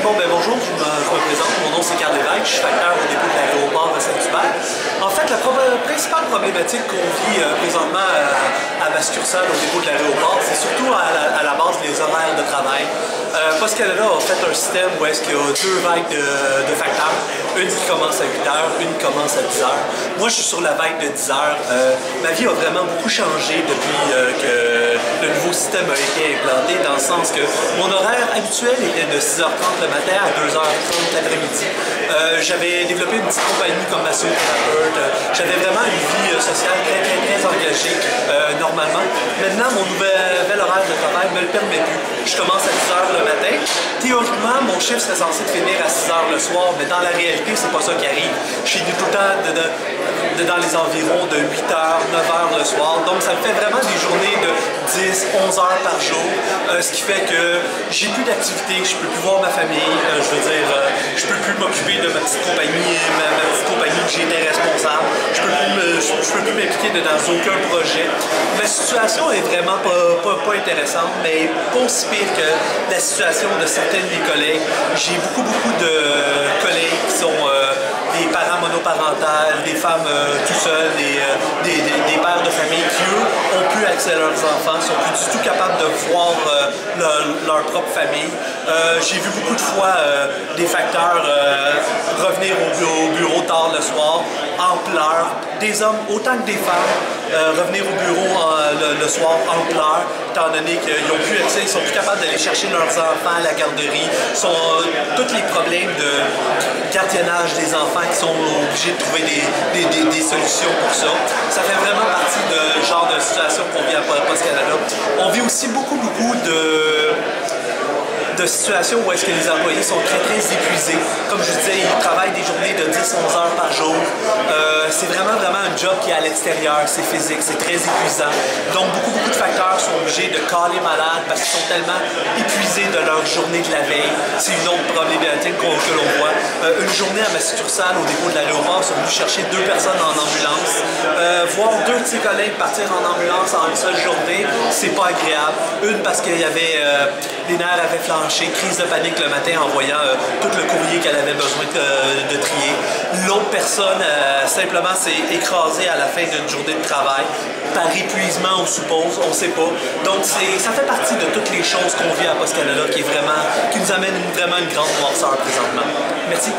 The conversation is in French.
Bonjour, je me présente. Mon nom c'est Carl Lévesque, je suis facteur au dépôt de l'aéroport de Saint-Hubert. En fait, la principale problématique qu'on vit présentement à ma succursale au dépôt de l'aéroport, c'est surtout à la base des horaires de travail. Post Canada a fait un système où est-ce qu'il y a deux vagues de facteurs. Une qui commence à 8 heures, une qui commence à 10 heures. Moi, je suis sur la vague de 10 heures. Ma vie a vraiment beaucoup changé depuis que le nouveau système a été implanté, dans le sens que mon horaire habituel était de 6h30 le matin à 2h30 l'après-midi. J'avais développé une petite compagnie comme massothérapeute. J'avais vraiment une vie sociale très engagée normalement. Maintenant, mon nouvel horaire de travail ne me le permet plus. Je commence à 10h le matin. Théoriquement, mon chiffre serait censé finir à 6h le soir, mais dans la réalité, c'est pas ça qui arrive. Je finis tout le temps dans les environs de 8h, 9h le soir. Donc, ça me fait vraiment des journées de 10, 11 heures par jour, ce qui fait que j'ai plus d'activité, je peux plus voir ma famille, je veux dire, je peux plus m'occuper de ma petite compagnie, ma petite compagnie que j'étais responsable, je peux plus m'impliquer dans aucun projet. Ma situation est vraiment pas intéressante, mais pas aussi pire que la situation de certains de mes collègues. J'ai beaucoup de collègues qui sont des parents monoparentales, des femmes tout seules, des pères de famille qui, eux, ont plus accès à leurs enfants, sont plus du tout capables de voir leur propre famille. J'ai vu beaucoup de fois des facteurs revenir au bureau tard le soir, en pleurs, des hommes autant que des femmes revenir au bureau le soir en pleurs, étant donné qu'ils n'ont plus accès, ils sont plus capables d'aller chercher leurs enfants à la garderie, tous les problèmes de gardiennage des enfants qui sont obligés de trouver des solutions pour ça. Ça fait vraiment partie de genre de situation qu'on vit à Post Canada. On vit aussi beaucoup de situations où est-ce que les employés sont très épuisés. Comme je disais, ils travaillent des journées de 10-11 heures par jour. C'est vraiment un job qui est à l'extérieur, c'est physique, c'est très épuisant. Donc beaucoup de facteurs sont obligés de caler malade parce qu'ils sont tellement épuisés de leur journée de la veille. C'est une autre problématique que l'on voit. Une journée à ma succursale au dépôt de l'aéroport, sont venus chercher 2 personnes en ambulance. Voir 2 de ses collègues partir en ambulance en une seule journée, c'est pas agréable. Une parce qu'il y avait les nerfs avaient flanché, crise de panique le matin en voyant tout le courrier qu'elle avait besoin de trier. L'autre personne simplement s'est écrasée à la fin d'une journée de travail, par épuisement on suppose, on sait pas. Donc ça fait partie de toutes les choses qu'on vit à Post Canada qui nous amène vraiment une grande noirceur présentement. Merci.